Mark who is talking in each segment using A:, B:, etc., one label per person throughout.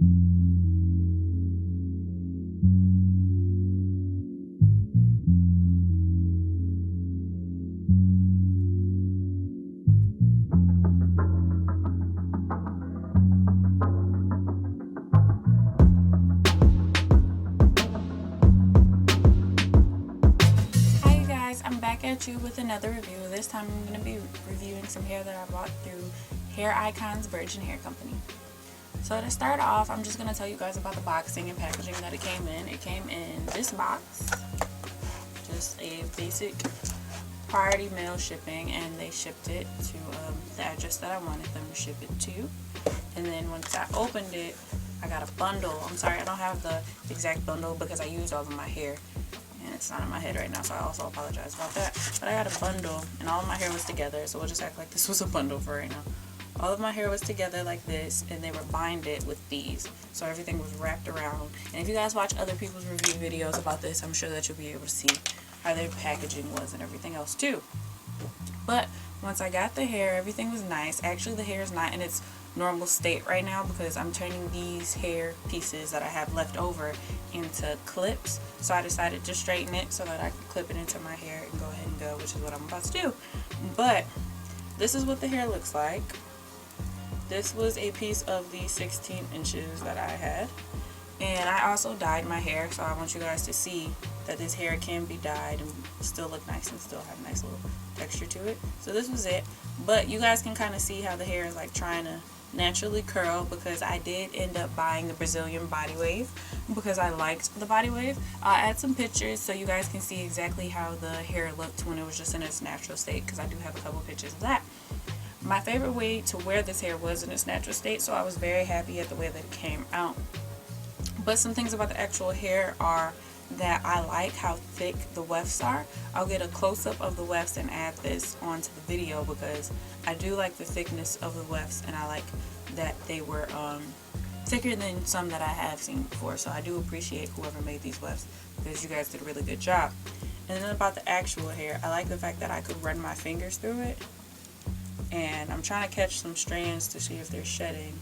A: I'm back at you with another review. This time I'm going to be reviewing some hair that I bought through Hair Icons Virgin Hair Company. So to start off, I'm just going to tell you guys about the boxing and packaging that it came in. It came in this box, just a basic priority mail shipping, and they shipped it to the address that I wanted them to ship it to. And then once I opened it, I got a bundle. I'm sorry, I don't have the exact bundle because I used all of my hair. And it's not in my head right now, so I also apologize about that. But I got a bundle, and all of my hair was together, so we'll just act like this was a bundle for right now. All of my hair was together like this, and they were binded with these, so everything was wrapped around. And if you guys watch other people's review videos about this, I'm sure that you'll be able to see how their packaging was and everything else too. But once I got the hair, everything was nice. Actually, the hair is not in its normal state right now because I'm turning these hair pieces that I have left over into clips. So I decided to straighten it so that I can clip it into my hair and go ahead and go, which is what I'm about to do. But this is what the hair looks like. This was a piece of the 16 inches that I had. And I also dyed my hair, so I want you guys to see that this hair can be dyed and still look nice and still have a nice little texture to it. So this was it. But you guys can kind of see how the hair is like trying to naturally curl because I did end up buying the Brazilian body wave because I liked the body wave. I'll add some pictures so you guys can see exactly how the hair looked when it was just in its natural state, because I do have a couple pictures of that. My favorite way to wear this hair was in its natural state, so I was very happy at the way that it came out. But some things about the actual hair are that I like how thick the wefts are. I'll get a close-up of the wefts and add this onto the video because I do like the thickness of the wefts, and I like that they were thicker than some that I have seen before. So I do appreciate whoever made these wefts because you guys did a really good job. And then about the actual hair, I like the fact that I could run my fingers through it, and I'm trying to catch some strands to see if they're shedding,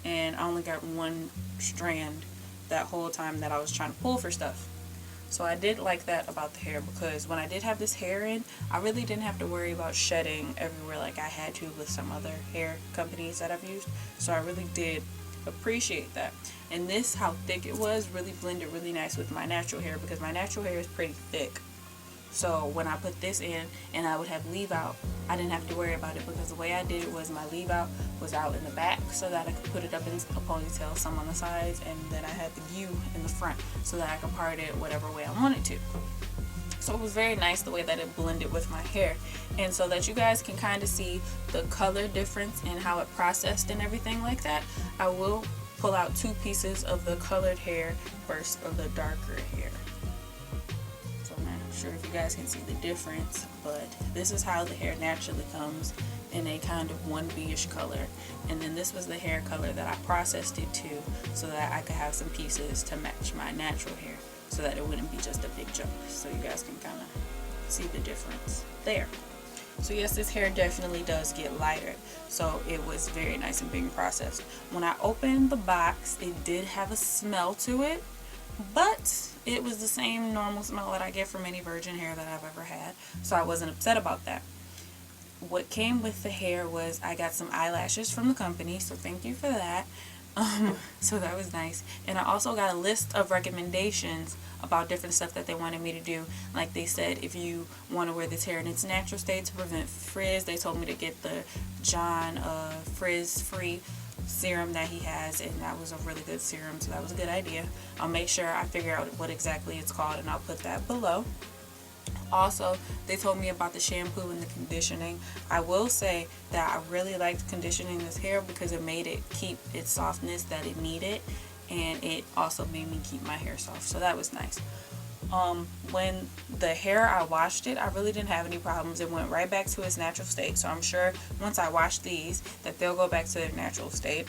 A: and I only got one strand that whole time that I was trying to pull for stuff. So I did like that about the hair because when I did have this hair in, I really didn't have to worry about shedding everywhere like I had to with some other hair companies that I've used. So I really did appreciate that. And this, how thick it was, really blended really nice with my natural hair because my natural hair is pretty thick. So when I put this in and I would have leave out, I didn't have to worry about it because the way I did it was my leave out was out in the back so that I could put it up in a ponytail, some on the sides, and then I had the view in the front so that I could part it whatever way I wanted to. So it was very nice the way that it blended with my hair. And so that you guys can kind of see the color difference and how it processed and everything like that, I will pull out two pieces of the colored hair first, of the darker hair. Sure if you guys can see the difference, but this is how the hair naturally comes in a kind of 1B-ish color, and then this was the hair color that I processed it to so that I could have some pieces to match my natural hair so that it wouldn't be just a big jump. So you guys can kind of see the difference there. So yes, this hair definitely does get lighter, so it was very nice and being processed. When I opened the box, it did have a smell to it, but it was the same normal smell that I get from any virgin hair that I've ever had, so I wasn't upset about that. What came with the hair was I got some eyelashes from the company, so thank you for that. So that was nice. And I also got a list of recommendations about different stuff that they wanted me to do. Like they said, if you want to wear this hair in its natural state to prevent frizz, they told me to get the John frizz-free serum that he has, and that was a really good serum, so that was a good idea. I'll make sure I figure out what exactly it's called, and I'll put that below. Also, they told me about the shampoo and the conditioning. I will say that I really liked conditioning this hair because it made it keep its softness that it needed, and it also made me keep my hair soft, so that was nice. When the hair, I washed it, I really didn't have any problems. It went right back to its natural state, so I'm sure once I wash these that they'll go back to their natural state.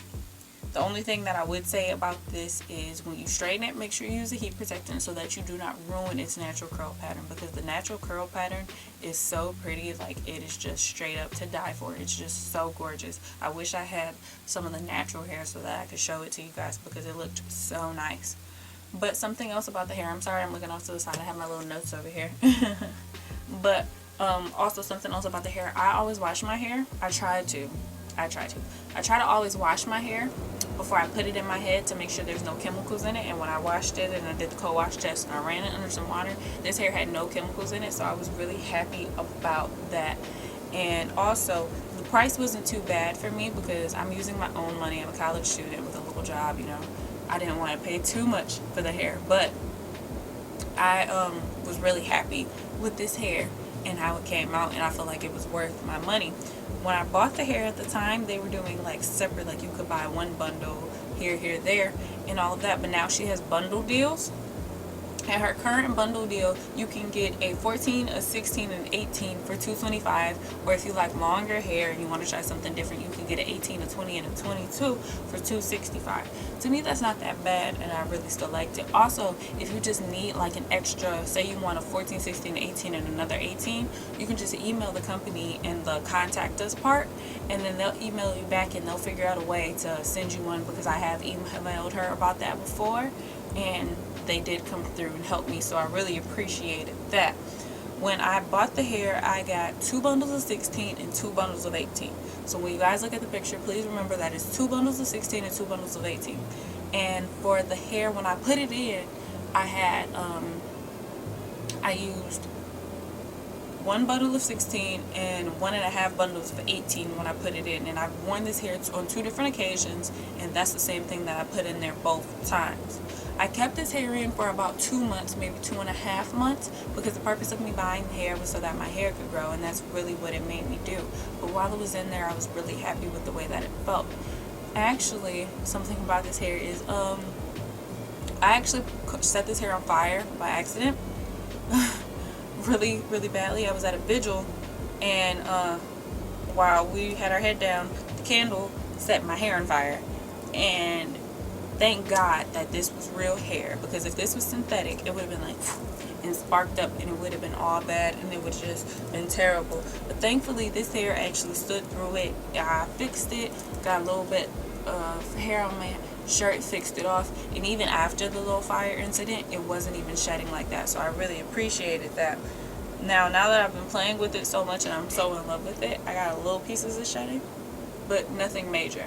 A: The only thing that I would say about this is when you straighten it, make sure you use a heat protectant so that you do not ruin its natural curl pattern, because the natural curl pattern is so pretty. Like, it is just straight up to die for. It's just so gorgeous. I wish I had some of the natural hair so that I could show it to you guys, because it looked so nice. But something else about the hair, I'm sorry I'm looking off to the side, I have my little notes over here. But also something else about the hair, I always wash my hair. I try to always wash my hair before I put it in my head to make sure there's no chemicals in it. And when I washed it and I did the co-wash test and I ran it under some water, this hair had no chemicals in it, so I was really happy about that. And also, the price wasn't too bad for me because I'm using my own money. I'm a college student with a little job, you know. I didn't want to pay too much for the hair, but I was really happy with this hair and how it came out, and I feel like it was worth my money. When I bought the hair at the time, they were doing like separate, like you could buy one bundle here, there, and all of that. But now she has bundle deals. At her current bundle deal, you can get a 14, a 16, and 18 for $225. Or if you like longer hair and you want to try something different, you can get an 18, a 20, and a 22 for $265. To me, that's not that bad, and I really still liked it. Also, if you just need like an extra, say you want a 14, 16, 18, and another 18, you can just email the company in the contact us part, and then they'll email you back and they'll figure out a way to send you one, because I have emailed her about that before, and they did come through and help me, so I really appreciated that. When I bought the hair, I got 2 bundles of 16 and 2 bundles of 18. So when you guys look at the picture, please remember that it's 2 bundles of 16 and 2 bundles of 18. And for the hair, when I put it in, I had I used 1 bundle of 16 and 1.5 bundles of 18 when I put it in. And I've worn this hair on 2 different occasions, and that's the same thing that I put in there both times. I kept this hair in for about 2 months, maybe 2.5 months, because the purpose of me buying the hair was so that my hair could grow, and that's really what it made me do. But while it was in there, I was really happy with the way that it felt. Actually, something about this hair is, I actually set this hair on fire by accident. really badly. I was at a vigil, and while we had our head down, the candle set my hair on fire. And thank God that this was real hair, because if this was synthetic, it would have been like and sparked up, and it would have been all bad, and it would have just been terrible. But thankfully, this hair actually stood through it. I fixed it, got a little bit of hair on my shirt, fixed it off, and even after the little fire incident, it wasn't even shedding like that, so I really appreciated that. Now that I've been playing with it so much and I'm so in love with it, I got little pieces of shedding, but nothing major.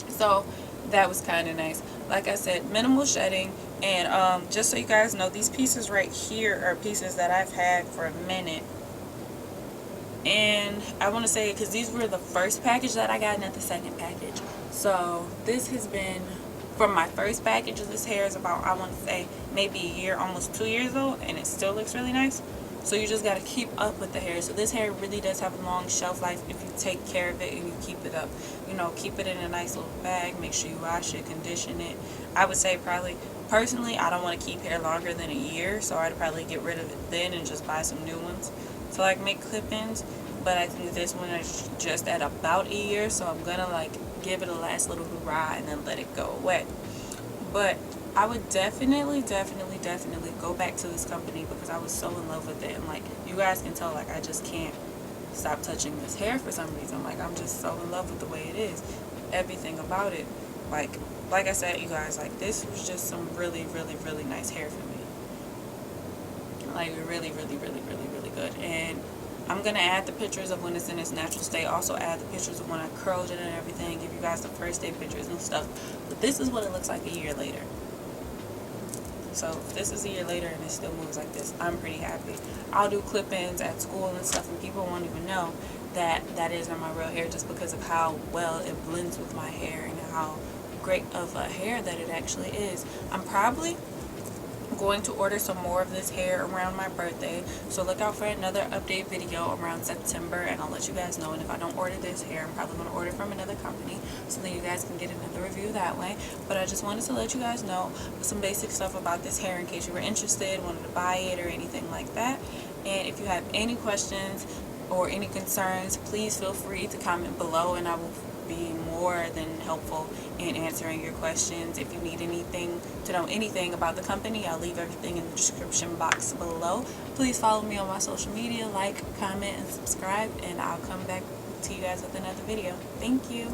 A: So that was kind of nice. Like I said, minimal shedding. And just so you guys know, these pieces right here are pieces that I've had for a minute. And I want to say, because these were the first package that I got, not the second package. So this has been, from my first package of this hair, is about, I want to say, maybe a year, almost 2 years old, and it still looks really nice. So you just got to keep up with the hair. So this hair really does have a long shelf life if you take care of it and you keep it up. You know, keep it in a nice little bag. Make sure you wash it, condition it. I would say probably, personally, I don't want to keep hair longer than a year. So I'd probably get rid of it then and just buy some new ones to like make clip-ins. But I think this one is just at about a year. So I'm going to like give it a last little hurrah and then let it go away. But I would definitely go back to this company because I was so in love with it. And like, you guys can tell, like, I just can't stop touching this hair for some reason. Like, I'm just so in love with the way it is. Everything about it. Like I said, you guys, like, this was just some really nice hair for me. Like, really good. And I'm going to add the pictures of when it's in its natural state. Also add the pictures of when I curled it and everything. Give you guys the first day pictures and stuff. But this is what it looks like a year later. So if this is a year later and it still moves like this, I'm pretty happy. I'll do clip-ins at school and stuff, and people won't even know that that isn't my real hair, just because of how well it blends with my hair and how great of a hair that it actually is. I'm probably going to order some more of this hair around my birthday, so look out for another update video around September, and I'll let you guys know. And if I don't order this hair, I'm probably going to order from another company so that you guys can get another review that way. But I just wanted to let you guys know some basic stuff about this hair in case you were interested, wanted to buy it or anything like that. And if you have any questions or any concerns, please feel free to comment below, and I will be more than helpful in answering your questions. If you need anything to know anything about the company, I'll leave everything in the description box below. Please follow me on my social media, like, comment, and subscribe, and I'll come back to you guys with another video. Thank you.